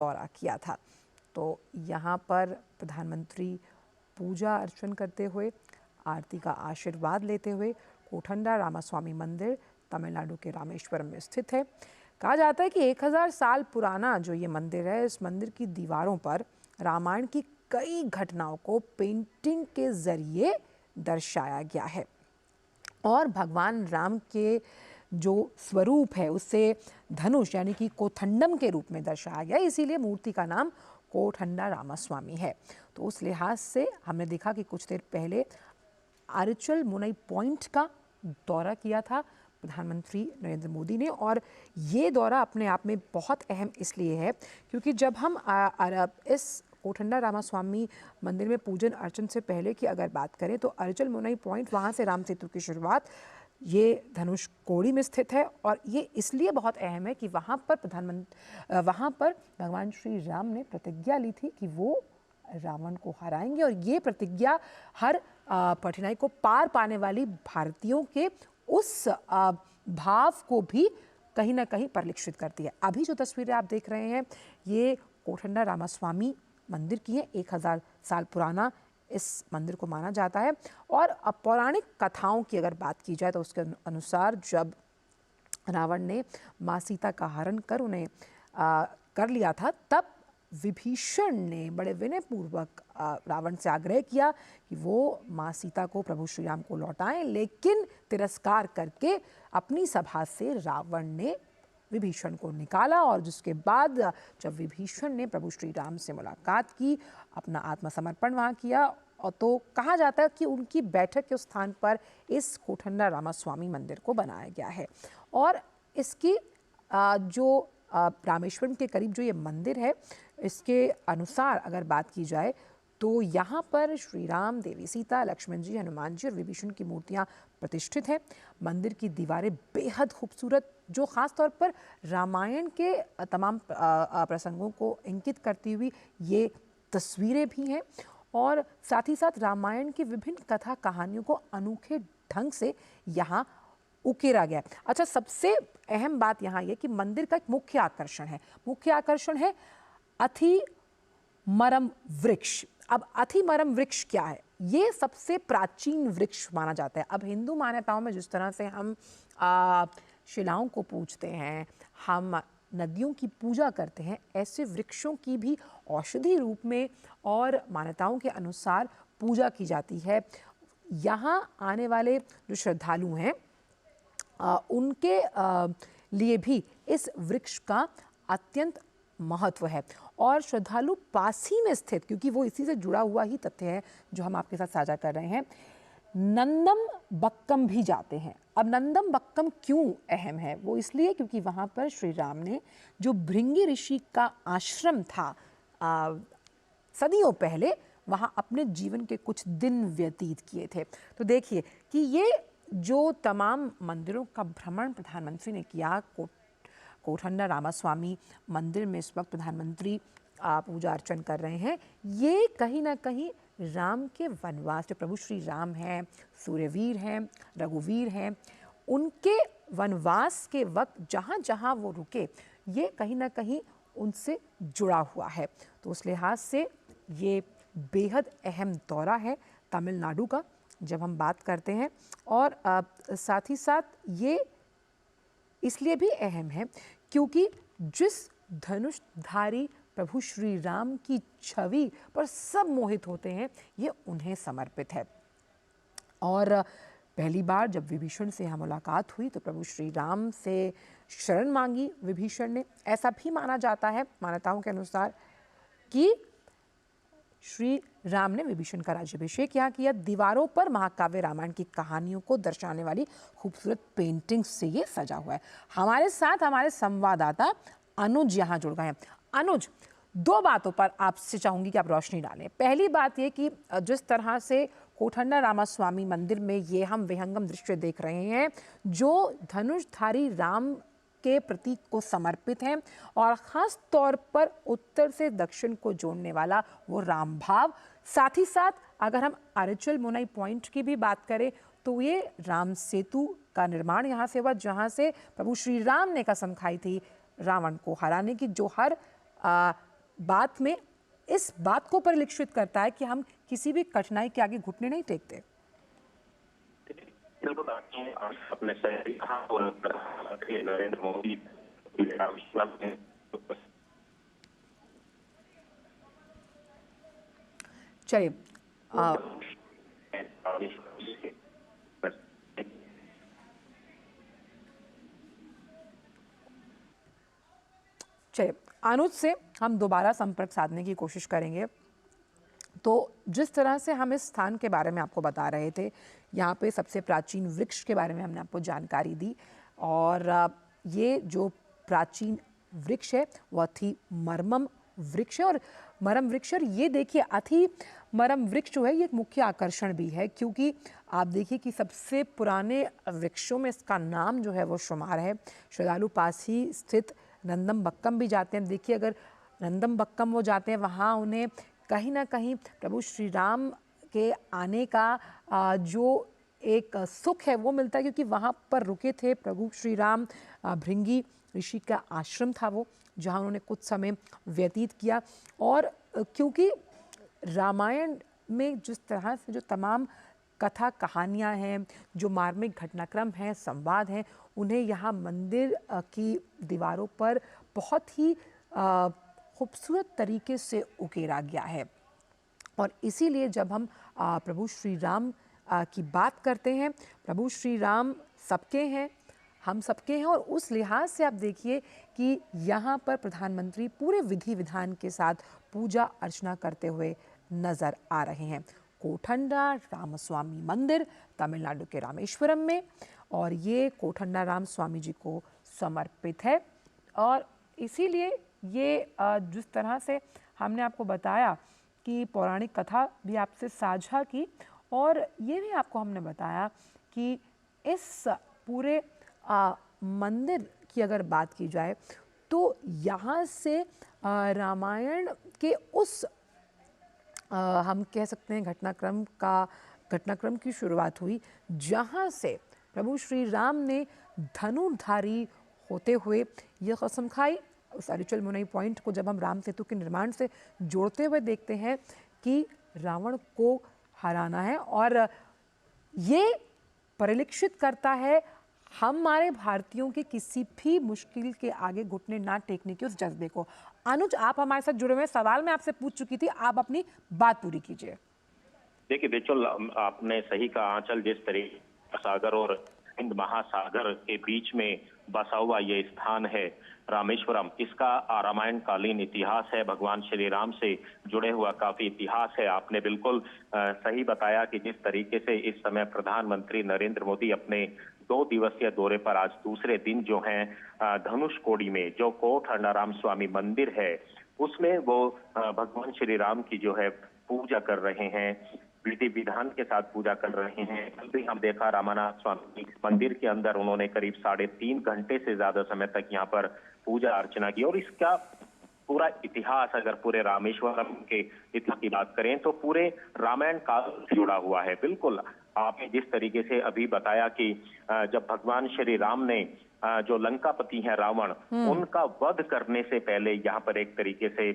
दौरा किया था। तो यहाँ पर प्रधानमंत्री पूजा अर्चन करते हुए, आरती का आशीर्वाद लेते हुए कोठंडा रामास्वामी मंदिर तमिलनाडु के रामेश्वरम में स्थित है। कहा जाता है कि 1000 साल पुराना जो ये मंदिर है, इस मंदिर की दीवारों पर रामायण की कई घटनाओं को पेंटिंग के जरिए दर्शाया गया है और भगवान राम के जो स्वरूप है उससे धनुष यानी कि कोथंडम के रूप में दर्शाया गया, इसीलिए मूर्ति का नाम कोठंडा रामास्वामी है। तो उस लिहाज से हमने देखा कि कुछ देर पहले आरचल मुनई पॉइंट का दौरा किया था प्रधानमंत्री नरेंद्र मोदी ने, और ये दौरा अपने आप में बहुत अहम इसलिए है क्योंकि जब हम इस कोठंडा रामास्वामी मंदिर में पूजन अर्चन से पहले की अगर बात करें तो अरचल मुनई पॉइंट, वहाँ से राम सेतु की शुरुआत ये धनुष कोड़ी में स्थित है। और ये इसलिए बहुत अहम है कि वहाँ पर भगवान श्री राम ने प्रतिज्ञा ली थी कि वो रावण को हराएंगे, और ये प्रतिज्ञा हर कठिनाई को पार पाने वाली भारतीयों के उस भाव को भी कहीं ना कहीं परिलक्षित करती है। अभी जो तस्वीरें आप देख रहे हैं ये कोठंडा रामास्वामी मंदिर की है। 1000 साल पुराना इस मंदिर को माना जाता है। और पौराणिक कथाओं की अगर बात की जाए तो उसके अनुसार जब रावण ने माँ सीता का हरण कर उन्हें कर लिया था, तब विभीषण ने बड़े विनयपूर्वक रावण से आग्रह किया कि वो माँ सीता को प्रभु श्री राम को लौटाएं, लेकिन तिरस्कार करके अपनी सभा से रावण ने विभीषण को निकाला। और जिसके बाद जब विभीषण ने प्रभु श्री राम से मुलाकात की, अपना आत्मसमर्पण वहाँ किया, और तो कहा जाता है कि उनकी बैठक के स्थान पर इस कोठंडा रामास्वामी मंदिर को बनाया गया है। और इसकी जो रामेश्वरम के करीब जो ये मंदिर है, इसके अनुसार अगर बात की जाए तो यहाँ पर श्री राम, देवी सीता, लक्ष्मण जी, हनुमान जी और विभीषण की मूर्तियाँ प्रतिष्ठित हैं। मंदिर की दीवारें बेहद खूबसूरत, जो ख़ास तौर पर रामायण के तमाम प्रसंगों को इंगित करती हुई ये तस्वीरें भी हैं, और साथ ही साथ रामायण की विभिन्न कथा कहानियों को अनोखे ढंग से यहाँ उकेरा गया। अच्छा, सबसे अहम बात यहाँ ये कि मंदिर का एक मुख्य आकर्षण है अथिमरम वृक्ष। अब अथिमरम वृक्ष क्या है? ये सबसे प्राचीन वृक्ष माना जाता है। अब हिंदू मान्यताओं में जिस तरह से हम शिलाओं को पूजते हैं, हम नदियों की पूजा करते हैं, ऐसे वृक्षों की भी औषधि रूप में और मान्यताओं के अनुसार पूजा की जाती है। यहाँ आने वाले जो श्रद्धालु हैं उनके लिए भी इस वृक्ष का अत्यंत महत्व है। और श्रद्धालु पास ही में स्थित, क्योंकि वो इसी से जुड़ा हुआ ही तथ्य है जो हम आपके साथ साझा कर रहे हैं, नंदम बक्कम भी जाते हैं। अब नंदम बक्कम क्यों अहम है? वो इसलिए क्योंकि वहाँ पर श्री राम ने जो भृंगी ऋषि का आश्रम था सदियों पहले, वहाँ अपने जीवन के कुछ दिन व्यतीत किए थे। तो देखिए कि ये जो तमाम मंदिरों का भ्रमण प्रधानमंत्री ने किया, कोठंडा रामास्वामी मंदिर में इस वक्त प्रधानमंत्री पूजा अर्चन कर रहे हैं, ये कहीं ना कहीं राम के वनवास, जो प्रभु श्री राम हैं, सूर्यवीर हैं, रघुवीर हैं, उनके वनवास के वक्त जहाँ जहाँ वो रुके, ये कहीं ना कहीं उनसे जुड़ा हुआ है। तो उस लिहाज से ये बेहद अहम दौरा है तमिलनाडु का जब हम बात करते हैं। और साथ ही साथ ये इसलिए भी अहम है क्योंकि जिस धनुषधारी प्रभु श्री राम की छवि पर सब मोहित होते हैं, ये उन्हें समर्पित है। और पहली बार जब विभीषण से यहाँ मुलाकात हुई तो प्रभु श्री राम से शरण मांगी विभीषण ने। ऐसा भी माना जाता है मान्यताओं के अनुसार कि श्री राम ने विभीषण का राज्याभिषेक यहाँ किया। दीवारों पर महाकाव्य रामायण की कहानियों को दर्शाने वाली खूबसूरत पेंटिंग से ये सजा हुआ है। हमारे साथ हमारे संवाददाता अनुज यहाँ जुड़ गए हैं। अनुज, दो बातों पर आपसे चाहूंगी कि आप रोशनी डालें। पहली बात ये कि जिस तरह से कोठंडा रामास्वामी मंदिर में ये हम विहंगम दृश्य देख रहे हैं जो धनुषधारी राम के प्रतीक को समर्पित हैं, और ख़ास तौर पर उत्तर से दक्षिण को जोड़ने वाला वो राम भाव। साथ ही साथ अगर हम अरचल मुनई पॉइंट की भी बात करें तो ये राम सेतु का निर्माण यहाँ से हुआ, जहाँ से प्रभु श्री राम ने कसम खाई थी रावण को हराने की, जो हर बात में इस बात को परिलक्षित करता है कि हम किसी भी कठिनाई के आगे घुटने नहीं टेकते। बिल्कुल अपने शहरी कहा और प्रधानमंत्री नरेंद्र मोदी चलिए चलिए अनुज से हम दोबारा संपर्क साधने की कोशिश करेंगे। तो जिस तरह से हम इस स्थान के बारे में आपको बता रहे थे, यहाँ पे सबसे प्राचीन वृक्ष के बारे में हमने आपको जानकारी दी और ये जो प्राचीन वृक्ष है वो अथी मरमम वृक्ष है और मरम वृक्ष, और ये देखिए अथी मरम वृक्ष जो है ये एक मुख्य आकर्षण भी है, क्योंकि आप देखिए कि सबसे पुराने वृक्षों में इसका नाम जो है वो शुमार है। श्रद्धालु पास ही स्थित नंदमबक्कम भी जाते हैं। देखिए अगर नंदमबक्कम वो जाते हैं वहाँ उन्हें कहीं ना कहीं प्रभु श्री राम के आने का जो एक सुख है वो मिलता है, क्योंकि वहाँ पर रुके थे प्रभु श्री राम। भृंगी ऋषि का आश्रम था वो, जहाँ उन्होंने कुछ समय व्यतीत किया। और क्योंकि रामायण में जिस तरह से जो तमाम कथा कहानियाँ हैं, जो मार्मिक घटनाक्रम हैं, संवाद हैं, उन्हें यहाँ मंदिर की दीवारों पर बहुत ही खूबसूरत तरीके से उकेरा गया है। और इसीलिए जब हम प्रभु श्री राम की बात करते हैं, प्रभु श्री राम सबके हैं, हम सबके हैं, और उस लिहाज से आप देखिए कि यहाँ पर प्रधानमंत्री पूरे विधि विधान के साथ पूजा अर्चना करते हुए नजर आ रहे हैं। कोठंडा रामस्वामी मंदिर तमिलनाडु के रामेश्वरम में, और ये कोठंडा राम स्वामी जी को समर्पित है। और इसीलिए ये जिस तरह से हमने आपको बताया कि पौराणिक कथा भी आपसे साझा की, और ये भी आपको हमने बताया कि इस पूरे मंदिर की अगर बात की जाए तो यहाँ से रामायण के उस हम कह सकते हैं घटनाक्रम की शुरुआत हुई, जहाँ से प्रभु श्री राम ने धनुर्धारी होते हुए यह कसम खाई। उस अरिचल मुनई पॉइंट को जब हम राम सेतु के निर्माण से जोड़ते हुए देखते हैं कि रावण को हराना है, और ये परिलक्षित करता है हमारे भारतीयों के किसी भी मुश्किल के आगे घुटने ना टेकने के उस जज्बे को। अनुज, आप हमारे साथ जुड़े हुए, सवाल मैं आपसे पूछ चुकी थी, आप अपनी बात पूरी कीजिए। देखिए बिल्कुल आपने सही कहा। आंचल जिस तरीके सागर और हिंद महासागर के बीच में बसा हुआ ये स्थान है रामेश्वरम, इसका रामायण कालीन इतिहास है, भगवान श्री राम से जुड़े हुआ काफी इतिहास है। आपने बिल्कुल सही बताया कि जिस तरीके से इस समय प्रधानमंत्री नरेंद्र मोदी अपने 2 दिवसीय दौरे पर आज दूसरे दिन जो है धनुषकोडी में जो कोठंडा राम स्वामी मंदिर है उसमें वो भगवान श्री राम की जो है पूजा कर रहे हैं, विधि विधान के साथ पूजा कर रहे हैं। कल भी हम देखा रामानाथ स्वामी मंदिर के अंदर उन्होंने करीब 3.5 घंटे से ज्यादा समय तक यहाँ पर पूजा अर्चना की। और इसका पूरा इतिहास, अगर पूरे रामेश्वरम के इतिहास की बात करें तो पूरे रामायण काल से जुड़ा हुआ है। बिल्कुल आपने जिस तरीके से अभी बताया कि जब भगवान श्री राम ने जो लंकापति हैं रावण, उनका वध करने से पहले यहाँ पर एक तरीके से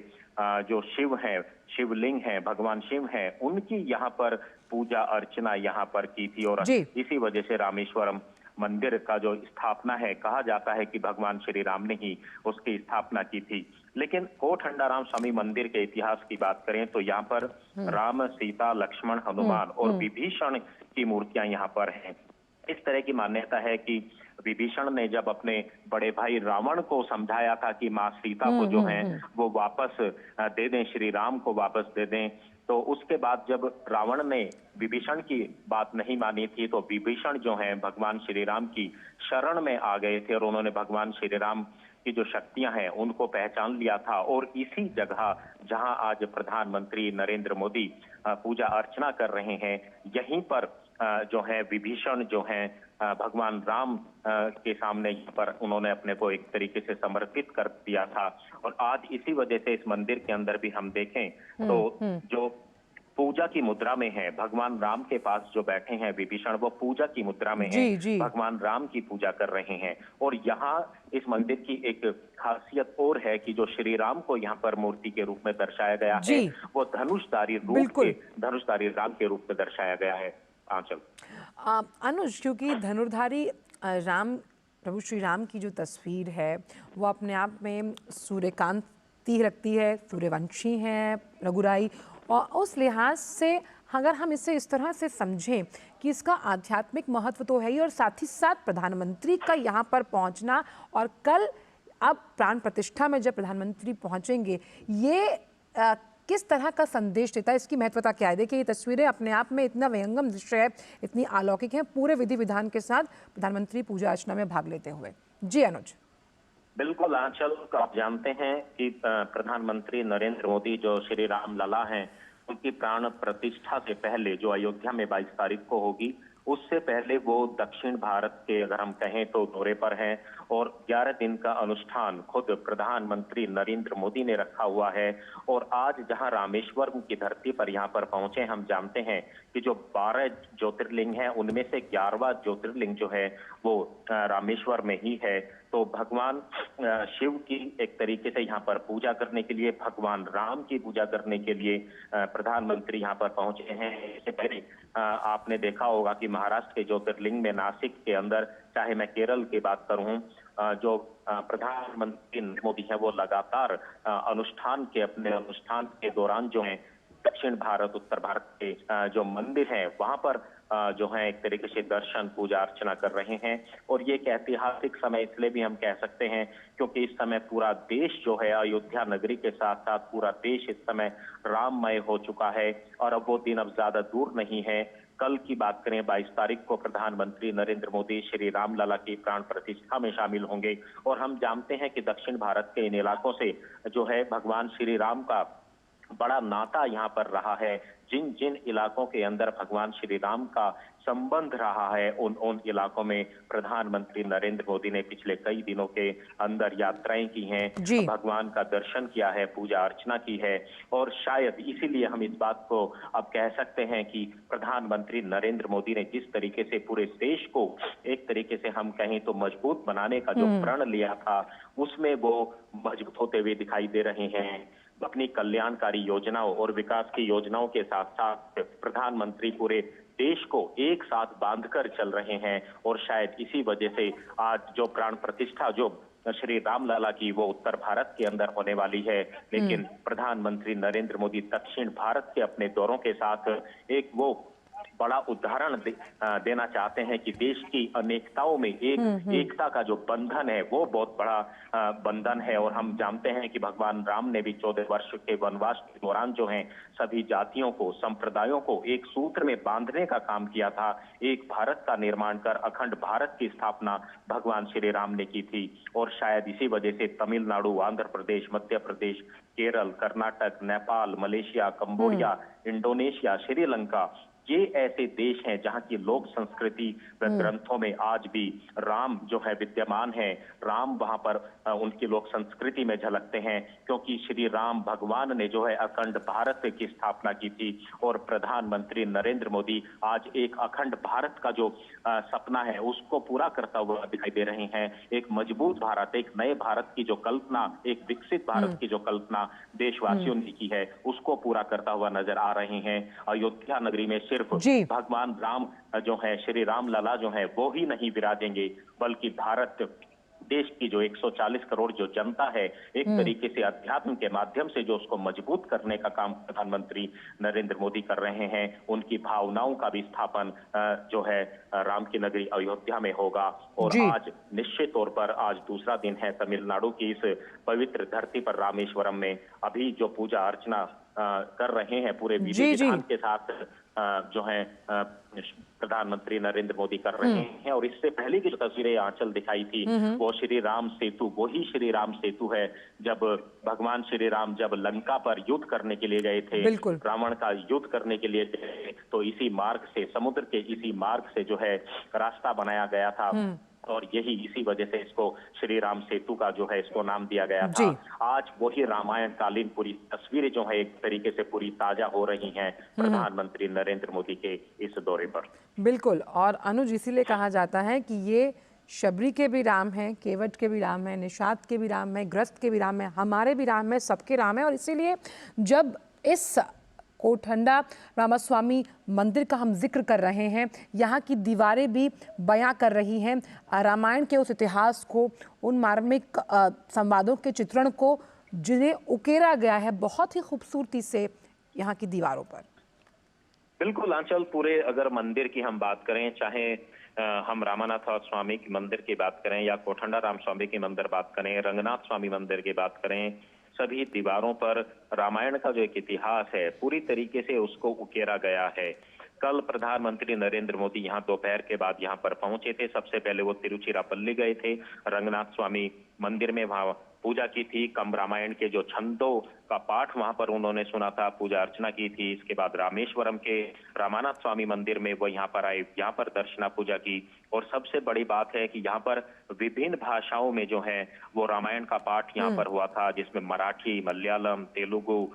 जो शिव है, शिवलिंग है, भगवान शिव हैं, उनकी यहाँ पर पूजा अर्चना यहाँ पर की थी। और इसी वजह से रामेश्वरम मंदिर का जो स्थापना है, कहा जाता है कि भगवान श्री राम ने ही उसकी स्थापना की थी। लेकिन कोठंडा राम स्वामी मंदिर के इतिहास की बात करें तो यहाँ पर राम, सीता, लक्ष्मण, हनुमान और विभीषण की मूर्तियां यहाँ पर हैं। इस तरह की मान्यता है कि विभीषण ने जब अपने बड़े भाई रावण को समझाया था कि माँ सीता को जो है वो वापस दे दें, श्री राम को वापस दे दें, तो उसके बाद जब रावण ने विभीषण की बात नहीं मानी थी तो विभीषण जो है भगवान श्री राम की शरण में आ गए थे और उन्होंने भगवान श्री राम की जो शक्तियां हैं उनको पहचान लिया था। और इसी जगह जहां आज प्रधानमंत्री नरेंद्र मोदी पूजा अर्चना कर रहे हैं, यहीं पर जो है विभीषण जो है भगवान राम के सामने यहाँ पर उन्होंने अपने को एक तरीके से समर्पित कर दिया था। और आज इसी वजह से इस मंदिर के अंदर भी हम देखें तो जो पूजा की मुद्रा में है। भगवान राम के पास जो बैठे हैं विभीषण, वो पूजा की मुद्रा में हैं। जी जी। भगवान राम की पूजा कर रहे हैं। और यहाँ इस मंदिर की एक खासियत और है कि जो श्री राम को यहाँ पर मूर्ति के रूप में दर्शाया गया है, जी वो बिल्कुल। धनुषधारी राम के रूप में दर्शाया गया है। आंचल। अनुज, क्योंकि धनुर्धारी राम, प्रभु श्री राम की जो तस्वीर है वो अपने आप में सूर्यकांति रखती है, सूर्यवंशी हैं रघुराई, और उस लिहाज से अगर हम इसे इस तरह से समझें कि इसका आध्यात्मिक महत्व तो है ही, और साथ ही साथ प्रधानमंत्री का यहाँ पर पहुँचना, और कल अब प्राण प्रतिष्ठा में जब प्रधानमंत्री पहुँचेंगे, ये किस तरह का संदेश देता है, इसकी महत्वता क्या है? देखिए, ये तस्वीरें अपने आप में इतना व्यंगम दृश्य है, इतनी अलौकिक है, पूरे विधि विधान के साथ प्रधानमंत्री पूजा अर्चना में भाग लेते हुए। जी अनुज। बिल्कुल आंचल, आप जानते हैं कि प्रधानमंत्री नरेंद्र मोदी जो श्री राम लला हैं, उनकी प्राण प्रतिष्ठा से पहले जो अयोध्या में 22 तारीख को होगी, उससे पहले वो दक्षिण भारत के, अगर हम कहें तो, दौरे पर हैं। और 11 दिन का अनुष्ठान खुद प्रधानमंत्री नरेंद्र मोदी ने रखा हुआ है। और आज जहां रामेश्वरम की धरती पर यहाँ पर पहुंचे, हम जानते हैं कि जो 12 ज्योतिर्लिंग हैं, उनमें से 11वां ज्योतिर्लिंग जो है वो रामेश्वर में ही है। तो भगवान शिव की एक तरीके से यहाँ पर पूजा करने के लिए, भगवान राम की पूजा करने के लिए प्रधानमंत्री यहाँ पर पहुंचे हैं। इससे पहले आपने देखा होगा कि महाराष्ट्र के ज्योतिर्लिंग में, नासिक के अंदर, चाहे मैं केरल की बात करूं, जो प्रधानमंत्री नरेंद्र मोदी है वो लगातार अपने अनुष्ठान के दौरान जो है दक्षिण भारत, उत्तर भारत के जो मंदिर हैं वहां पर जो है एक तरीके से दर्शन, पूजा अर्चना कर रहे हैं। और ये एक ऐतिहासिक समय इसलिए भी हम कह सकते हैं क्योंकि इस समय पूरा देश जो है अयोध्या नगरी के साथ साथ पूरा देश इस समय राममय हो चुका है। और अब वो दिन अब ज्यादा दूर नहीं है। कल की बात करें, 22 तारीख को प्रधानमंत्री नरेंद्र मोदी श्री राम लला की प्राण प्रतिष्ठा में शामिल होंगे। और हम जानते हैं कि दक्षिण भारत के इन इलाकों से जो है भगवान श्री राम का बड़ा नाता यहाँ पर रहा है। जिन जिन इलाकों के अंदर भगवान श्री राम का संबंध रहा है, उन इलाकों में प्रधानमंत्री नरेंद्र मोदी ने पिछले कई दिनों के अंदर यात्राएं की हैं, भगवान का दर्शन किया है, पूजा अर्चना की है। और शायद इसीलिए हम इस बात को अब कह सकते हैं कि प्रधानमंत्री नरेंद्र मोदी ने जिस तरीके से पूरे देश को एक तरीके से हम कहें तो मजबूत बनाने का जो प्रण लिया था, उसमें वो मजबूत होते हुए दिखाई दे रहे हैं। अपनी कल्याणकारी योजनाओं और विकास की योजनाओं के साथ साथ प्रधानमंत्री पूरे देश को एक साथ बांधकर चल रहे हैं। और शायद इसी वजह से आज जो प्राण प्रतिष्ठा जो श्री राम लला की वो उत्तर भारत के अंदर होने वाली है, लेकिन प्रधानमंत्री नरेंद्र मोदी दक्षिण भारत के अपने दौरों के साथ एक वो बड़ा उदाहरण देना चाहते हैं कि देश की अनेकताओं में एकता का जो बंधन है वो बहुत बड़ा बंधन है। और हम जानते हैं कि भगवान राम ने भी 14 वर्ष के वनवास के दौरान जो है सभी जातियों को, संप्रदायों को एक सूत्र में बांधने का काम किया था। एक भारत का निर्माण कर अखंड भारत की स्थापना भगवान श्री राम ने की थी। और शायद इसी वजह से Tamil Nadu, Andhra Pradesh, Madhya Pradesh, Kerala, Karnataka, Nepal, Malaysia, Cambodia, Indonesia, Sri Lanka, ये ऐसे देश हैं जहां की लोक संस्कृति ग्रंथों में आज भी राम जो है विद्यमान है। राम वहां पर उनकी लोक संस्कृति में झलकते हैं, क्योंकि श्री राम भगवान ने जो है अखंड भारत की स्थापना की थी। और प्रधानमंत्री नरेंद्र मोदी आज एक अखंड भारत का जो सपना है उसको पूरा करता हुआ दिखाई दे रहे हैं। एक मजबूत भारत, एक नए भारत की जो कल्पना, एक विकसित भारत की जो कल्पना देशवासियों ने की है, उसको पूरा करता हुआ नजर आ रहे हैं। अयोध्या नगरी में सिर्फ भगवान राम जो है, श्री राम लला जो है, वो ही नहीं विराजेंगे, बल्कि भारत देश की जो 140 करोड़ जो जनता है, एक तरीके से अध्यात्म के माध्यम से जो उसको मजबूत करने का काम प्रधानमंत्री नरेंद्र मोदी कर रहे हैं। उनकी भावनाओं का भी स्थापन जो है राम की नगरी अयोध्या में होगा। और आज निश्चित तौर पर आज दूसरा दिन है तमिलनाडु की इस पवित्र धरती पर रामेश्वरम में अभी जो पूजा अर्चना कर रहे हैं पूरे विधि विधान के साथ जो है प्रधानमंत्री नरेंद्र मोदी कर रहे हैं। और इससे पहले की जो तस्वीरें आंचल दिखाई थी वो श्री राम सेतु, वही श्री राम सेतु है जब भगवान श्री राम जब लंका पर युद्ध करने के लिए गए थे, रावण का युद्ध करने के लिए गए, तो इसी मार्ग से, समुद्र के इसी मार्ग से जो है रास्ता बनाया गया था। और यही इसी वजह से इसको श्री राम सेतु का जो है इसको नाम दिया गया था। जी। आज वही रामायण कालीन पूरी तस्वीरें जो है एक तरीके से पूरी ताजा हो रही हैं प्रधानमंत्री नरेंद्र मोदी के इस दौरे पर। बिल्कुल। और अनुज, इसीलिए कहा जाता है कि ये शबरी के भी राम हैं, केवट के भी राम हैं, निषाद के भी राम हैं, ग्रस्त के भी राम हैं, हमारे भी राम हैं, सबके राम हैं। और इसीलिए जब इस कोठंडा रामास्वामी मंदिर का हम जिक्र कर रहे हैं, यहाँ की दीवारें भी बयां कर रही हैं रामायण के उस इतिहास को, उन मार्मिक संवादों के चित्रण को जिन्हें उकेरा गया है बहुत ही खूबसूरती से यहाँ की दीवारों पर। बिल्कुल आंचल, पूरे अगर मंदिर की हम बात करें, चाहे हम रामानाथ स्वामी की मंदिर की बात करें या कोठंडा राम स्वामी की मंदिर बात करें, रंगनाथ स्वामी मंदिर की बात करें, सभी दीवारों पर रामायण का जो एक इतिहास है पूरी तरीके से उसको उकेरा गया है। कल प्रधानमंत्री नरेंद्र मोदी यहाँ दोपहर के बाद यहाँ पर पहुंचे थे। सबसे पहले वो तिरुचिरापल्ली गए थे, रंगनाथ स्वामी मंदिर में वहां पूजा की थी। कम रामायण के जो छंदों का पाठ वहां पर उन्होंने सुना था, पूजा अर्चना की थी। इसके बाद रामेश्वरम के रामानाथ स्वामी मंदिर में वो यहाँ पर आए, यहाँ पर दर्शना पूजा की। और सबसे बड़ी बात है कि यहाँ पर विभिन्न भाषाओं में जो है वो रामायण का पाठ यहाँ पर हुआ था, जिसमें मराठी, मलयालम, तेलुगु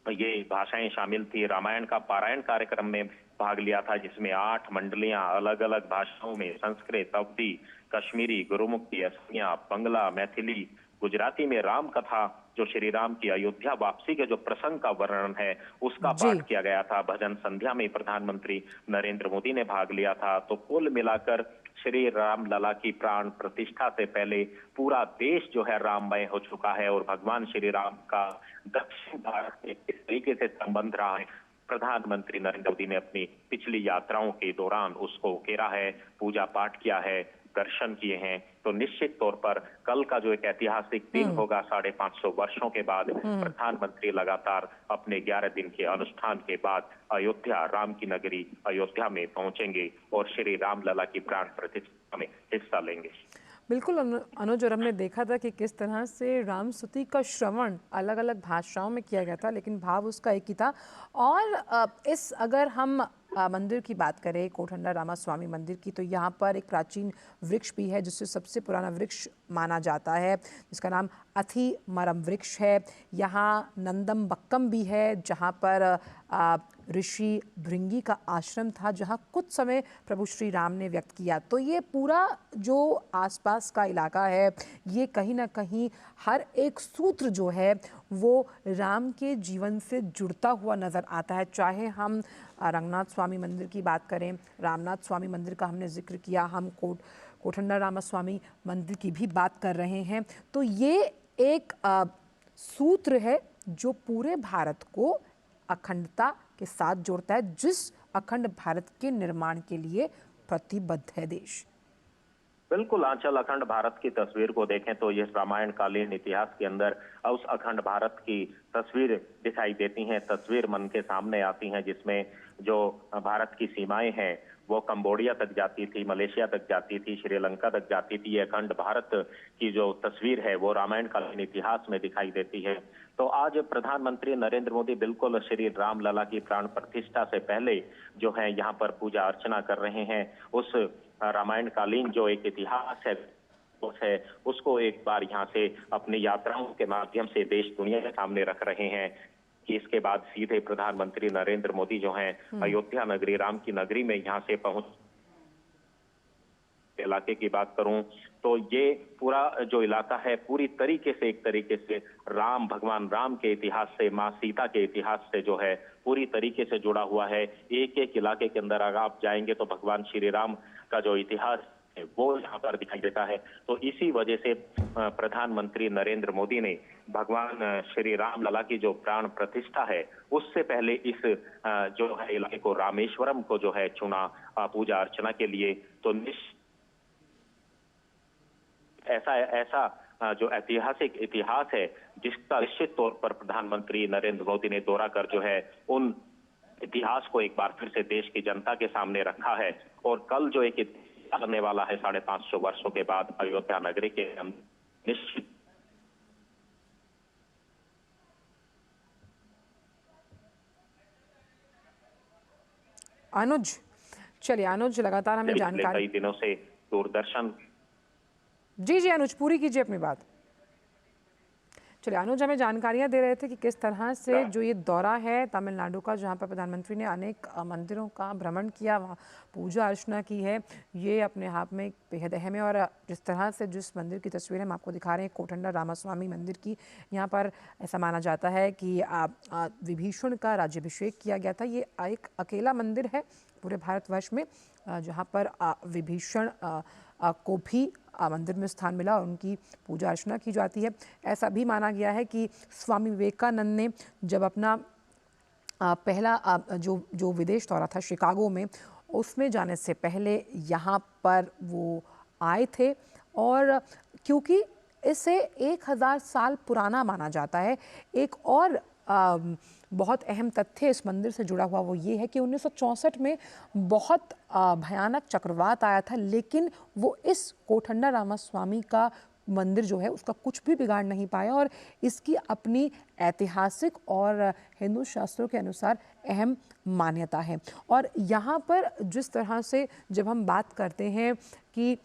ये भाषाएं शामिल थी। रामायण का पारायण कार्यक्रम में भाग लिया था, जिसमें 8 मंडलियां अलग अलग भाषाओं में, संस्कृत, अवधी, कश्मीरी, गुरुमुखी, असमिया, बंगला, मैथिली, गुजराती में राम कथा, जो श्री राम की अयोध्या वापसी के जो प्रसंग का वर्णन है उसका पाठ किया गया था। भजन संध्या में प्रधानमंत्री नरेंद्र मोदी ने भाग लिया था। तो कुल मिलाकर श्री राम लला की प्राण प्रतिष्ठा से पहले पूरा देश जो है राममय हो चुका है और भगवान श्री राम का दक्षिण भारत में किस तरीके से संबंध रहा है, प्रधानमंत्री नरेंद्र मोदी ने अपनी पिछली यात्राओं के दौरान उसको उकेरा है, पूजा पाठ किया है, दर्शन किए हैं। तो निश्चित तौर पर कल का जो एक ऐतिहासिक दिन होगा, 550 वर्षों के बाद प्रधानमंत्री लगातार अपने 11 दिन के अनुष्ठान के बाद अयोध्या, राम की नगरी अयोध्या में पहुंचेंगे और श्री राम लला की प्राण प्रतिष्ठा में हिस्सा लेंगे। बिल्कुल अनुज, और हमने देखा था कि किस तरह से राम स्तुति का श्रवण अलग अलग भाषाओं में किया गया था, लेकिन भाव उसका एक ही था। और इस अगर हम मंदिर की बात करें, कोठंडा रामास्वामी मंदिर की, तो यहाँ पर एक प्राचीन वृक्ष भी है जिससे सबसे पुराना वृक्ष माना जाता है, जिसका नाम अथी मरम वृक्ष है। यहाँ नंदम बक्कम भी है, जहाँ पर ऋषि भृंगी का आश्रम था, जहाँ कुछ समय प्रभु श्री राम ने व्यक्त किया। तो ये पूरा जो आसपास का इलाका है, ये कहीं ना कहीं हर एक सूत्र जो है वो राम के जीवन से जुड़ता हुआ नज़र आता है। चाहे हम रंगनाथ स्वामी मंदिर की बात करें, रामनाथ स्वामी मंदिर का हमने जिक्र किया, हम कोठंडा रामास्वामी मंदिर की भी बात कर रहे हैं, तो ये एक सूत्र है जो पूरे भारत को अखंडता के साथ जोड़ता है, जिस अखंड भारत के निर्माण के लिए प्रतिबद्ध है देश। बिल्कुल आंचल, अखंड भारत की तस्वीर को देखें तो इस रामायण कालीन इतिहास के अंदर उस अखंड भारत की तस्वीर दिखाई देती हैं, तस्वीर मन के सामने आती हैं, जिसमें जो भारत की सीमाएं हैं वो कंबोडिया तक जाती थी, मलेशिया तक जाती थी, श्रीलंका तक जाती थी। ये अखंड भारत की जो तस्वीर है वो रामायण कालीन इतिहास में दिखाई देती है। तो आज प्रधानमंत्री नरेंद्र मोदी बिल्कुल श्री राम लला की प्राण प्रतिष्ठा से पहले जो है यहाँ पर पूजा अर्चना कर रहे हैं। उस रामायण कालीन जो एक इतिहास है उसको एक बार यहाँ से अपनी यात्राओं के माध्यम से देश दुनिया के सामने रख रहे हैं कि इसके बाद सीधे प्रधानमंत्री नरेंद्र मोदी जो हैं अयोध्या नगरी, राम की नगरी में यहाँ से पहुंच। इलाके की बात करूं तो ये पूरा जो इलाका है पूरी तरीके से एक तरीके से राम, भगवान राम के इतिहास से, माँ सीता के इतिहास से जो है पूरी तरीके से जुड़ा हुआ है। एक एक इलाके के अंदर अगर आप जाएंगे तो भगवान श्री राम का जो इतिहास है वो यहाँ पर दिखाई देता है। तो इसी वजह से प्रधानमंत्री नरेंद्र मोदी ने भगवान श्री राम लला की जो प्राण प्रतिष्ठा है उससे पहले इस जो है इलाके को, रामेश्वरम को जो है चुना पूजा अर्चना के लिए। तो ऐसा जो ऐतिहासिक इतिहास है जिसका निश्चित तौर पर प्रधानमंत्री नरेंद्र मोदी ने दौरा कर जो है उन इतिहास को एक बार फिर से देश की जनता के सामने रखा है। और कल जो एक इतिहास करने वाला है 550 वर्षों के बाद अयोध्या नगरी के निश्चित। अनुज, चलिए अनुज, लगातार हमें जानकारी, कई दिनों से दूरदर्शन जी जी अनुज, पूरी कीजिए अपनी बात। चलिए, अनुज हमें जानकारियां दे रहे थे कि किस तरह से जो ये दौरा है तमिलनाडु का, जहां पर प्रधानमंत्री ने अनेक मंदिरों का भ्रमण किया, वहाँ पूजा अर्चना की है, ये अपने आप में बेहद अहम है। और जिस तरह से जिस मंदिर की तस्वीर हम आपको दिखा रहे हैं, कोठंडा रामास्वामी मंदिर की, यहाँ पर ऐसा माना जाता है कि विभीषण का राज्याभिषेक किया गया था। ये एक अकेला मंदिर है पूरे भारतवर्ष में जहाँ पर विभीषण को भी मंदिर में स्थान मिला और उनकी पूजा अर्चना की जाती है। ऐसा भी माना गया है कि स्वामी विवेकानंद ने जब अपना पहला जो विदेश दौरा था शिकागो में, उसमें जाने से पहले यहाँ पर वो आए थे। और क्योंकि इसे 1000 साल पुराना माना जाता है, एक और बहुत अहम तथ्य इस मंदिर से जुड़ा हुआ वो ये है कि 1964 में बहुत भयानक चक्रवात आया था, लेकिन वो इस कोठंडा रामास्वामी का मंदिर जो है उसका कुछ भी बिगाड़ नहीं पाया। और इसकी अपनी ऐतिहासिक और हिंदू शास्त्रों के अनुसार अहम मान्यता है। और यहाँ पर जिस तरह से जब हम बात करते हैं कि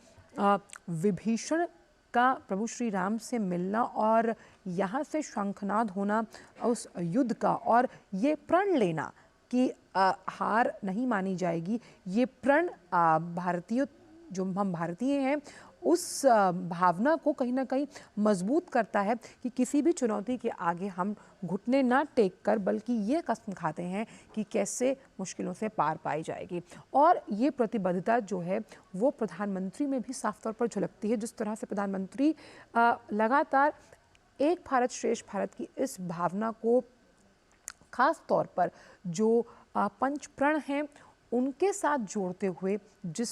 विभीषण का प्रभु श्री राम से मिलना और यहाँ से शंखनाद होना उस युद्ध का, और ये प्रण लेना कि हार नहीं मानी जाएगी, ये प्रण भारतीय जो हम भारतीय हैं उस भावना को कहीं ना कहीं मजबूत करता है कि किसी भी चुनौती के आगे हम घुटने ना टेक कर, बल्कि ये कसम खाते हैं कि कैसे मुश्किलों से पार पाई जाएगी। और ये प्रतिबद्धता जो है वो प्रधानमंत्री में भी साफ तौर पर झलकती है। जिस तरह से प्रधानमंत्री लगातार एक भारत श्रेष्ठ भारत की इस भावना को खास तौर पर जो पंच प्रण हैं उनके साथ जोड़ते हुए जिस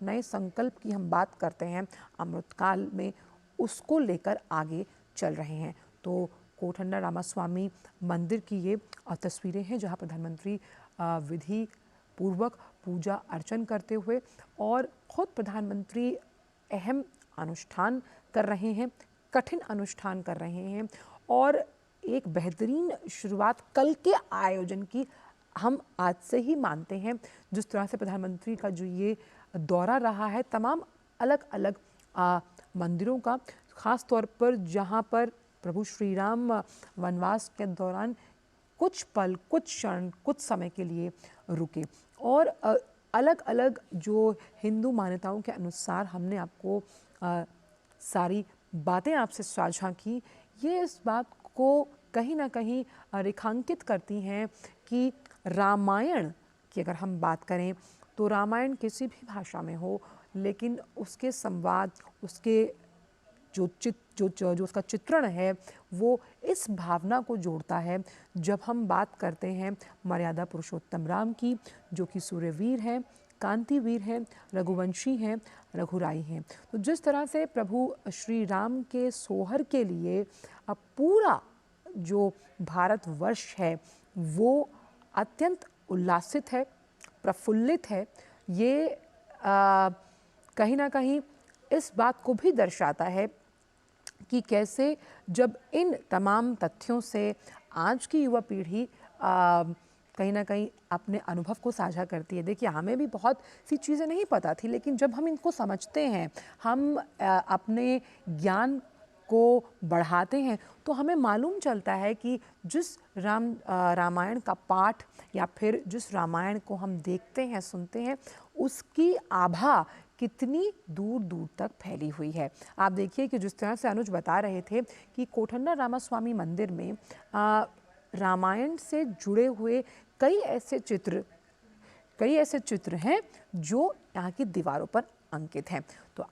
नए संकल्प की हम बात करते हैं अमृतकाल में, उसको लेकर आगे चल रहे हैं। तो कोठंडा रामास्वामी मंदिर की ये तस्वीरें हैं जहां प्रधानमंत्री विधि पूर्वक पूजा अर्चन करते हुए और खुद प्रधानमंत्री अहम अनुष्ठान कर रहे हैं, कठिन अनुष्ठान कर रहे हैं। और एक बेहतरीन शुरुआत कल के आयोजन की हम आज से ही मानते हैं। जिस तरह से प्रधानमंत्री का जो ये दौरा रहा है तमाम अलग अलग मंदिरों का, ख़ास तौर पर जहाँ पर प्रभु श्री राम वनवास के दौरान कुछ पल, कुछ क्षण, कुछ समय के लिए रुके, और अलग अलग जो हिंदू मान्यताओं के अनुसार हमने आपको सारी बातें आपसे साझा की, ये इस बात को कहीं ना कहीं रेखांकित करती हैं कि रामायण की अगर हम बात करें तो रामायण किसी भी भाषा में हो, लेकिन उसके संवाद, उसके जो उसका चित्रण है वो इस भावना को जोड़ता है। जब हम बात करते हैं मर्यादा पुरुषोत्तम राम की, जो कि सूर्यवीर हैं, कांतिवीर हैं, रघुवंशी हैं, रघुराई हैं, तो जिस तरह से प्रभु श्री राम के सोहर के लिए अब पूरा जो भारतवर्ष है वो अत्यंत उल्लासित है, प्रफुल्लित है, ये कहीं ना कहीं इस बात को भी दर्शाता है कि कैसे जब इन तमाम तथ्यों से आज की युवा पीढ़ी कहीं ना कहीं अपने अनुभव को साझा करती है। देखिए, हमें भी बहुत सी चीज़ें नहीं पता थी, लेकिन जब हम इनको समझते हैं, हम अपने ज्ञान को बढ़ाते हैं, तो हमें मालूम चलता है कि जिस रामायण का पाठ या फिर जिस रामायण को हम देखते हैं, सुनते हैं, उसकी आभा कितनी दूर दूर तक फैली हुई है। आप देखिए कि जिस तरह से अनुज बता रहे थे कि कोठंडा रामास्वामी मंदिर में रामायण से जुड़े हुए कई ऐसे चित्र हैं जो यहाँ की दीवारों पर अंकित हैं। तो